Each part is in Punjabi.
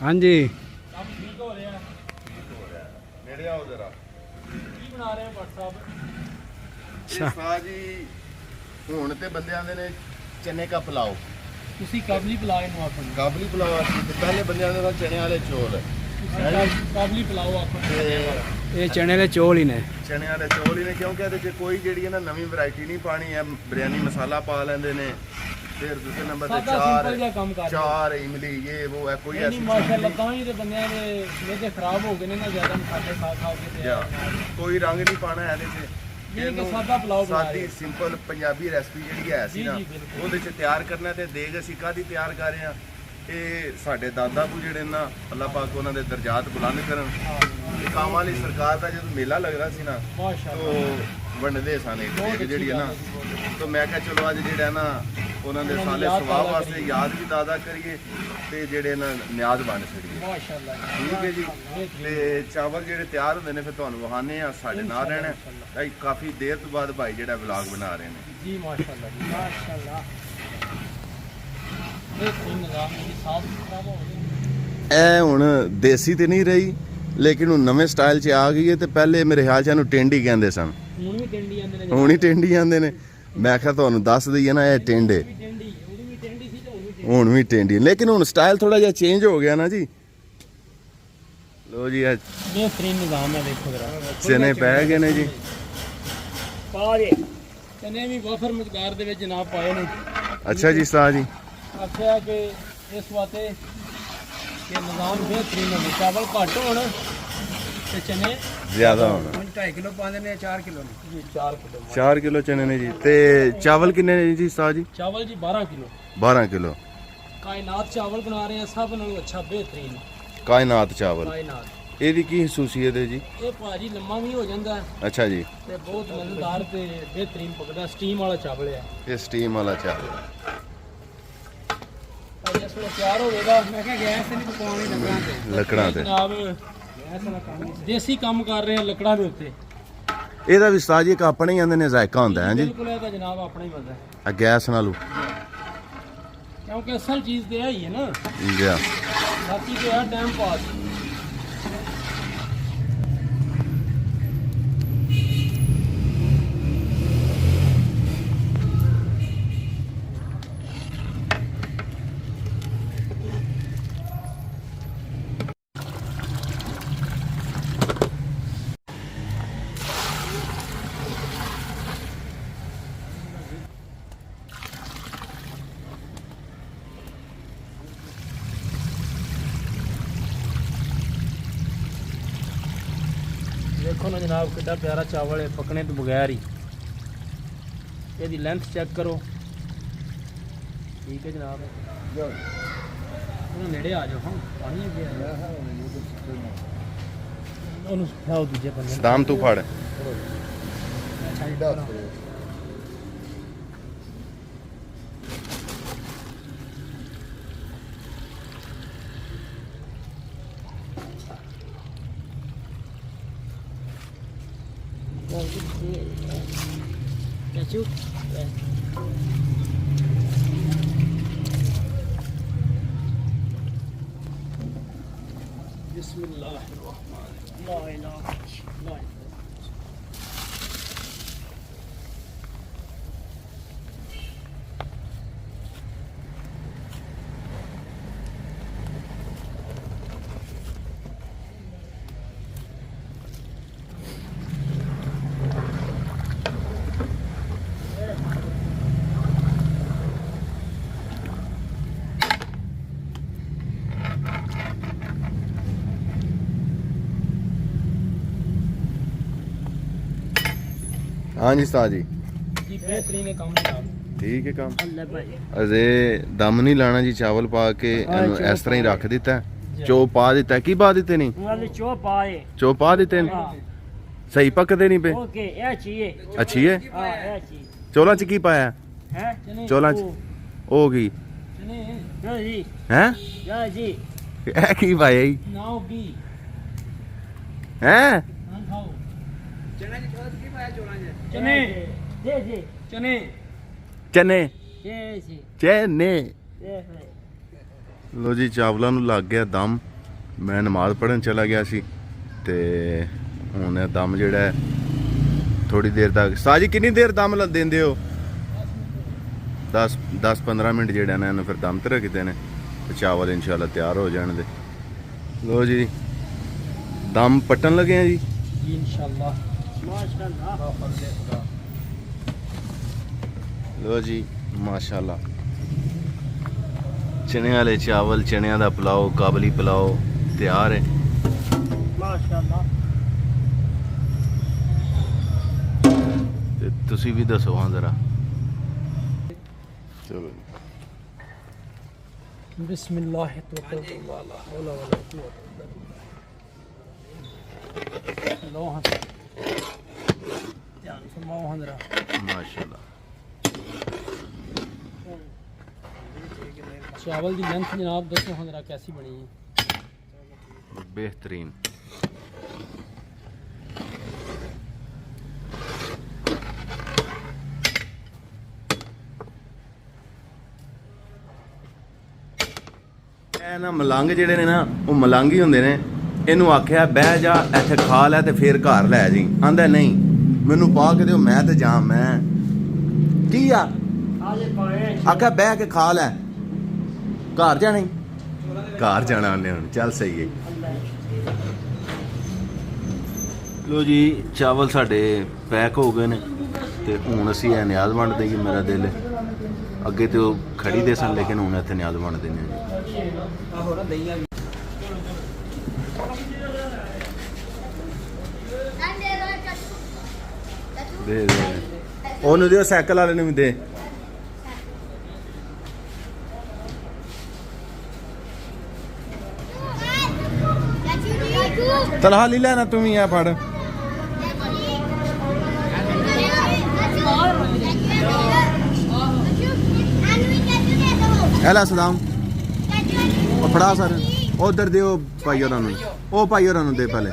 हाँ जी ਕੰਮ ਠੀਕ ਹੋ ਰਿਹਾ ਨੇੜੇ ਆਓ ਜਰਾ। ਕੀ ਬਣਾ ਰਹੇ ਹੋ ਭੱਟ ਸਾਹਿਬ? ਇਹ ਸਾਹ ਜੀ ਹੁਣ ਤੇ ਬੰਦਿਆਂ ਦੇ ਨੇ ਚਨੇ ਕਾ ਪੁਲਾਓ, ਤੁਸੀਂ ਕਾਬਲੀ ਪੁਲਾਓ ਨੂੰ ਆਖੋ ਕਾਬਲੀ ਪੁਲਾਓ ਸੀ ਤੇ ਪਹਿਲੇ ਬੰਦਿਆਂ ਦੇ ਨਾਲ ਚਨੇ ਵਾਲੇ ਚੌਲ, ਕਾਬਲੀ ਪੁਲਾਓ ਆਖੋ। ये चने के चौल ही ने। ਚਨੇ ਵਾਲੇ ਚੌਲ ਹੀ ਨੇ ਕਿਉਂਕਿ ਇਹਦੇ 'ਚ ਕੋਈ ਜਿਹੜੀ ਹੈ ਨਾ ਨਵੀਂ ਵੈਰਾਈਟੀ ਨਹੀਂ ਪਾਣੀ ਹੈ। ਬਿਰਿਆਨੀ ਮਸਾਲਾ ਪਾ ਲੈਂਦੇ ਨੇ। ਫਿਰ ਦੂਸਰੇ ਨੰਬਰ ਤੇ ਸਿੰਪਲ ਜਿਹਾ ਕੰਮ ਕਰ ਚਾਰ ਇਮਲੀ ਇਹ ਉਹ ਹੈ ਕੋਈ ਨਹੀਂ ਐਸੀ ਮਾਸ਼ਾਅੱਲਾ ਤਾਂ ਹੀ ਤੇ ਬੰਦਿਆਂ ਦੇ ਮੇਦੇ ਖਰਾਬ ਹੋ ਗਏ ਨੇ ਨਾ ਜ਼ਿਆਦਾ ਮਸਾਲੇ ਖਾ ਕੇ ਤੇ ਕੋਈ ਰੰਗ ਨਹੀਂ ਪਾਣਾ ਇਹਦੇ 'ਚ। ਇਹ ਕਿ ਸਾਦਾ ਪੁਲਾਓ ਬਣਾ ਰਹੇ ਸਾਦੀ ਸਿੰਪਲ ਪੰਜਾਬੀ ਰੈਸਪੀ ਜਿਹੜੀ ਹੈ ਸੀ ਨਾ ਉਹਦੇ 'ਚ ਤਿਆਰ ਕਰਨਾ ਤੇ ਦੇਗ ਅਸੀਂ ਕਾਹਦੀ ਤਿਆਰ ਕਰ ਰਹੇ ਹਾਂ। ਇਹ ਸਾਡੇ ਦਾਦਾ ਬੂ ਜਿਹੜੇ ਨਾ ਅੱਲਾਹ ਪਾਕ ਉਹਨਾਂ ਦੇ ਦਰਜਾਤ ਬੁਲੰਦ ਕਰਨ। ਇਹ ਕਾਮ ਵਾਲੀ ਸਰਕਾਰ ਦਾ ਜਦੋਂ ਮੇਲਾ ਲੱਗਦਾ ਸੀ ਨਾ ਮਾਸ਼ਾਅੱਲਾ तो वंडते सन एक जी है ना। तो मैं क्या चलो अज जो ना उन्होंने साले सुभाव वास्ते याद भी दादा करिए तो जेडे ना न्याज बन सकिए। माशाअल्लाह ठीक है जी। तो चावल जेडे तैयार होंगे ने फिर तुहानू विखाने आ साडे नाल रहना। काफ़ी देर तो बाद भाई जेडा व्लॉग बना रहे हैं जी माशाअल्लाह जी माशाअल्लाह। ये तीन निज़ाम जी साफ सुथरा हो गया। ਇਹ ਹੁਣ ਦੇਸੀ ਤੇ ਨਹੀਂ ਰਹੀ ਲੇਕਿਨ ਹੁਣ ਨਵੇਂ ਸਟਾਈਲ 'ਚ ਆ ਗਈ ਹੈ। ਤੇ ਪਹਿਲੇ ਮੇਰੇ ਖਿਆਲ 'ਚ ਇਹਨੂੰ ਟਿੰਡੀ ਕਹਿੰਦੇ ਸਨ। ਹੁਣ ਵੀ ਟਿੰਡੀ ਆਂਦੇ ਨੇ। ਹੁਣ ਹੀ ਟਿੰਡੀ ਆਂਦੇ ਨੇ। ਮੈਂ ਕਿਹਾ ਤੁਹਾਨੂੰ ਦੱਸ ਦਈਏ ਨਾ ਇਹ ਟਿੰਡੇ ਟਿੰਡੀ ਉਹਦੀ ਵੀ ਟਿੰਡੀ ਸੀ ਤੇ ਹੁਣ ਵੀ ਟਿੰਡੀ ਲੇਕਿਨ ਹੁਣ ਸਟਾਈਲ ਥੋੜਾ ਜਿਹਾ ਚੇਂਜ ਹੋ ਗਿਆ ਨਾ ਜੀ। ਲੋ ਜੀ ਇਹ बेहतरीन निज़ाम है। देखो जरा ਚਨੇ ਪੈ ਗਏ ਨੇ ਜੀ। ਪਾ ਦੇ ਚਨੇ ਵੀ ਵਫਰ ਮਕਦਾਰ ਦੇ ਵਿੱਚ ਜਨਾਬ ਪਾਏ ਨੇ। ਅੱਛਾ ਜੀ ਸਾਹ ਜੀ। ਆਖਿਆ ਕਿ ਇਸ ਵਾਤੇ ਕਿ ਨਿਜ਼ਾਮ ਬਿਹਤਰੀਨ ਹੈ। ਚਾਵਲ ਘੱਟ ਹੋਣ ਤੇ ਚਨੇ ਜ਼ਿਆਦਾ ਹੋਣਾ। 2.5 ਕਿਲੋ ਪਾਉਂਦੇ ਨੇ 4 ਕਿਲੋ ਨੇ ਜੀ 4 ਕਿਲੋ 4 ਕਿਲੋ ਚਨੇ ਨੇ ਜੀ। ਤੇ ਚਾਵਲ ਕਿੰਨੇ ਨੇ ਜੀ ਸਾਹ ਜੀ? ਚਾਵਲ ਜੀ 12 ਕਿਲੋ 12 ਕਿਲੋ ਕਾਇਨਾਤ ਚਾਵਲ ਬਣਾ ਰਹੇ ਆ ਸਭ ਨਾਲੋਂ ਅੱਛਾ ਬਿਹਤਰੀਨ ਕਾਇਨਾਤ ਚਾਵਲ। ਕਾਇਨਾਤ ਇਹਦੀ ਕੀ ਖਸੂਸੀਅਤ ਹੈ ਜੀ? ਇਹ ਭਾਜੀ ਲੰਮਾ ਵੀ ਹੋ ਜਾਂਦਾ ਹੈ ਅੱਛਾ ਜੀ। ਤੇ ਬਹੁਤ ਮਜ਼ੇਦਾਰ ਤੇ ਬਿਹਤਰੀਨ ਪਕਦਾ ਸਟੀਮ ਵਾਲਾ ਚਾਵਲ ਹੈ। ਇਹ ਸਟੀਮ ਵਾਲਾ ਚਾਵਲ ਜਿਸ ਵੇਲੇ ਤਿਆਰ ਹੋਵੇਗਾ ਮੈਂ ਕਿਹਾ ਗੈਸ ਤੇ ਨਹੀਂ ਪਕਾਉਣੀ ਲੱਕੜਾਂ ਤੇ। ਲੱਕੜਾਂ ਤੇ ਜਨਾਬ ਗੈਸ ਵਾਲਾ ਕੰਮ ਦੇਸੀ ਕੰਮ ਕਰ ਰਹੇ ਆ ਲੱਕੜਾਂ ਦੇ ਉੱਤੇ। ਇਹਦਾ ਵੀ ਸਾਹ ਜੀ ਇੱਕ ਆਪਣੇ ਹੀ ਆਂਦੇ ਨੇ ਜ਼ਾਇਕਾ ਹੁੰਦਾ ਹੈ ਜੀ। ਬਿਲਕੁਲ ਇਹ ਤਾਂ ਜਨਾਬ ਆਪਣਾ ਹੀ ਪਤਾ ਹੈ ਆ ਗੈਸ ਨਾਲੋਂ ਕਿਉਂਕਿ ਅਸਲ ਚੀਜ਼ ਤੇ ਇਹ ਹੀ ਹੈ ਨਾ। ਜੀ ਬਾਕੀ ਤੇ ਆ ਟਾਈਮ ਪਾਸ। देखो ना जनाब कितना प्यारा चावल है पकने तो बगैर ही। ये लेंथ चेक करो। ठीक है जनाब नेड़े आ जाओ। हाँ पानी दूजे बंदे ਸਦਾਮ ਤੂੰ ਫੜ। हाँ जी साह जी। बेहतरीन काम जनाब। ठीक है काम। अल्लाह भाई अजे दम नहीं लाना जी। चावल पा के इस तरह ही रख दिता है। चो पा दिता है। की पा दिते नहीं? चो पाए चो पा दिते ने। सही पकते नहीं पे। ओके ये चाहिए अच्छी है। हां ये चाहिए। चोला च की पाया हैं चोला च ओ की चने या जी हैं या जी ए की पाया जी नाउ बी हैं हां खाओ चने की चोला की पाया चोला चने दे दे चने चने ये जी चने। ये लो जी चावलों ਨੂੰ ਲੱਗ ਗਿਆ ਦਮ ਮੈਂ ਨਮਾਜ਼ ਪੜ੍ਹਨ ਚਲਾ ਗਿਆ ਸੀ ਤੇ ਹੁਣ ਇਹ ਦਮ ਜਿਹੜਾ ਹੈ ਥੋੜੀ ਦੇਰ ਤੱਕ। ਸਾਜੀ ਕਿੰਨੀ ਦੇਰ ਦਮ ਦਿੰਦੇ ਹੋ? 10-15 ਮਿੰਟ ਜਿਹੜਾ ਨਾ ਇਹਨੂੰ ਫਿਰ ਦਮ ਤੇ ਰੱਖਦੇ ਨੇ ਤੇ ਚਾਵਲ ਇਨਸ਼ਾਅੱਲਾ ਤਿਆਰ ਹੋ ਜਾਣਗੇ। ਲੋ ਜੀ ਦਮ ਪੱਟਣ ਲੱਗੇ ਆ ਜੀ इंशाल्लाह माशाल्लाह। ਲੋ ਜੀ ਮਾਸ਼ਾਅੱਲਾ ਚਨੇ ਵਾਲੇ ਚਾਵਲ, ਚਨਿਆਂ ਦਾ ਪੁਲਾਓ, ਕਾਬਲੀ ਪੁਲਾਓ ਤਿਆਰ ਹੈ। माशाल्लाह। ਤੇ ਤੁਸੀਂ ਵੀ ਦੱਸੋ ਹਾਂ ਜ਼ਰਾ। ਚਲੋ बिस्मिल्लाह तवक्कलतु अला हौला वला कुव्वता इल्ला बिल्लाह। लो हां ध्यान फरमाओ हां जरा। माशाल्लाह चावल की लेंथ जनाब दसो हां जरा कैसी बनी है? बेहतरीन। ਇਹ ਨਾ ਮਲੰਗ ਜਿਹੜੇ ਨੇ ਨਾ ਉਹ ਮਲੰਗ ਹੀ ਹੁੰਦੇ ਨੇ। ਇਹਨੂੰ ਆਖਿਆ ਬਹਿ ਜਾ ਇੱਥੇ ਖਾ ਲੈ ਤੇ ਫੇਰ ਘਰ ਲੈ ਜੀ। ਆਂਦਾ ਨਹੀਂ ਮੈਨੂੰ ਪਾ ਕੇ ਦਿਓ ਮੈਂ ਤੇ ਜਾਂ ਮੈਂ ਕੀ ਆ ਆਖਿਆ ਬਹਿ ਕੇ ਖਾ ਲੈ। ਘਰ ਜਾਣਾ ਹੀ ਘਰ ਜਾਣਾ ਉਹਨੇ ਹੁਣ। ਚੱਲ ਸਹੀ ਹੈ। ਲੋ ਜੀ ਚਾਵਲ ਸਾਡੇ ਪੈਕ ਹੋ ਗਏ ਨੇ ਤੇ ਹੁਣ ਅਸੀਂ ਇਹ ਨਿਆਜ਼ ਵੰਡ ਦੇਈਏ। ਮੇਰਾ ਦਿਲ ਹੈ ਅੱਗੇ ਤੇ ਉਹ ਖੜੀ ਦੇ ਸਨ ਲੇਕਿਨ ਹੁਣ ਇੱਥੇ ਨਿਆਜ਼ ਵੰਡ ਦਿੰਦੇ ਨੇ। ਦੇ ਦੇ ਉਹਨੂੰ ਦਿਓ ਸਾਈਕਲ ਵਾਲੇ ਨੂੰ ਵੀ ਦੇ। ਤਲਹਾ ਲੈ ਲੈਣਾ ਤੂੰ ਵੀ ਆ ਫੜ। ਹੈਲਾ ਸਲਾਮ ਉਹ ਫੜਾ ਸਰ ਉਧਰ ਦਿਓ ਭਾਈ ਹੋਰਾਂ ਨੂੰ। ਉਹ ਭਾਈ ਹੋਰਾਂ ਨੂੰ ਦੇ ਪਹਿਲੇ।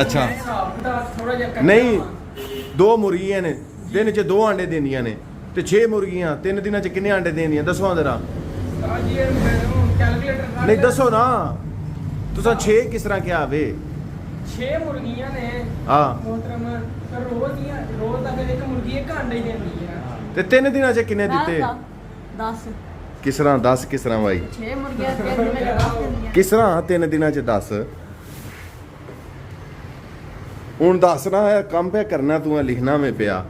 ਅੱਛਾ ਨਹੀਂ 2 ਮੁਰਗੀਆਂ ਨੇ ਦਿਨ ਚ 2 ਆਂਡੇ ਦਿੰਦੀਆਂ ਨੇ ਤੇ 6 ਮੁਰਗੀਆਂ 3 ਦਿਨਾਂ ਚ ਕਿੰਨੇ ਆਂਡੇ ਦਿੰਦੀਆਂ ਦੱਸੋ ਜ਼ਰਾ। ਨਹੀਂ ਦੱਸੋ ਨਾ ਤੁਸੀਂ 6 ਕਿਸ ਤਰ੍ਹਾਂ ਕਿਹਾ ਵੇ? 6 ਮੁਰਗੀਆਂ ਨੇ ਹਾਂ ਮੋਹਤਰਮ ਰੋਜ਼ ਦਾ ਫਿਰ ਇੱਕ ਮੁਰਗੀ ਇੱਕ ਅੰਡਾ ਹੀ ਦਿੰਦੀ ਹੈ ਤੇ 3 ਦਿਨਾਂ ਚ ਕਿੰਨੇ ਦਿੱਤੇ? 10 ਕਿਸ ਤਰ੍ਹਾਂ 10 ਕਿਸ ਤਰ੍ਹਾਂ ਬਾਈ? 6 ਮੁਰਗੀਆਂ 3 ਦਿਨਾਂ ਚ 10 ਦਿੰਦੀਆਂ। ਕਿਸ ਤਰ੍ਹਾਂ 3 ਦਿਨਾਂ ਚ 10? ਹੁਣ ਦੱਸਣਾ ਹੈ ਕੰਮ ਪਿਆ ਕਰਨਾ ਤੂੰ ਲਿਖਣਾ ਮੈਂ ਪਿਆ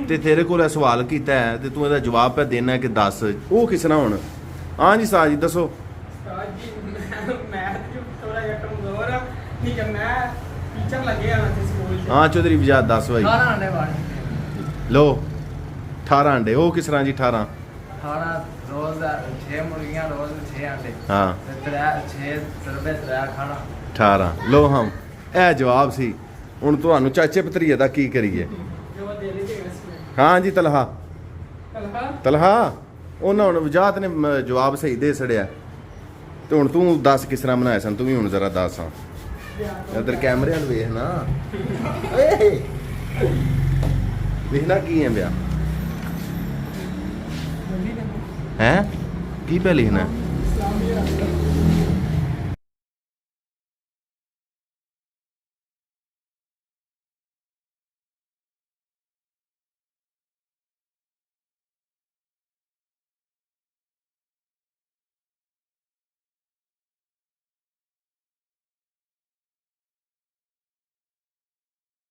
ਤੇ ਤੇਰੇ ਕੋਲ ਇਹ ਸਵਾਲ ਕੀਤਾ ਹੈ ਤੇ ਤੂੰ ਇਹਦਾ ਜਵਾਬ ਪਿਆ ਦੇਣਾ ਕਿ 10 ਉਹ ਕਿਸ ਤਰ੍ਹਾਂ ਹੁਣ? ਹਾਂ ਜੀ ਸਾਜੀ ਦੱਸੋ। ਮੈਂ ਥੋੜਾ ਜਿਹਾ ਕਮਜ਼ੋਰ ਆ ਠੀਕ ਹੈ। ਮੈਂ ਟੀਚਰ ਲੱਗਿਆ ਨਾ ਸਕੂਲ ਚ। ਹਾਂ ਚੌਧਰੀ ਵਿਜਾਤ 10 ਬਾਈ 18 ਅੰਡੇ ਵਾਲੇ। ਲੋ 18 ਅੰਡੇ ਉਹ ਕਿਸ ਤਰ੍ਹਾਂ ਜੀ? 18 रोज 6 मुर्गियां रोज 6 अंडे ਹਾਂ 6 सरबे 3 खाना 18 ਲੋ ਹਮ ਇਹ ਜਵਾਬ ਸੀ। ਹੁਣ ਤੁਹਾਨੂੰ ਚਾਚੇ ਭਤਰੀਏ ਦਾ ਕੀ ਕਰੀਏ? ਜੋ ਦੇ ਲਈ ਤੇ ਰਸਮ ਹਾਂ ਜੀ ਤਲਹਾ ਤਲਹਾ ਉਹਨਾਂ ਹੁਣ ਵਿਜਾਤ ਨੇ ਜਵਾਬ ਸਹੀ ਦੇ ਛੜਿਆ ਤੇ ਹੁਣ ਤੂੰ 10 ਕਿਸ ਤਰ੍ਹਾਂ ਬਣਾਇਆ ਸਨ? ਤੂੰ ਵੀ ਹੁਣ ਜ਼ਰਾ ਦੱਸ। ਹਾਂ ਇਧਰ ਕੈਮਰੇ ਵੱਲ ਵੇਖ ਨਾ। ਓਏ ਵੇਖਣਾ ਕੀ ਹੈ ਬਿਆ ਹੈ ਕੀ ਪਿਆ ਲਿਖਣਾ?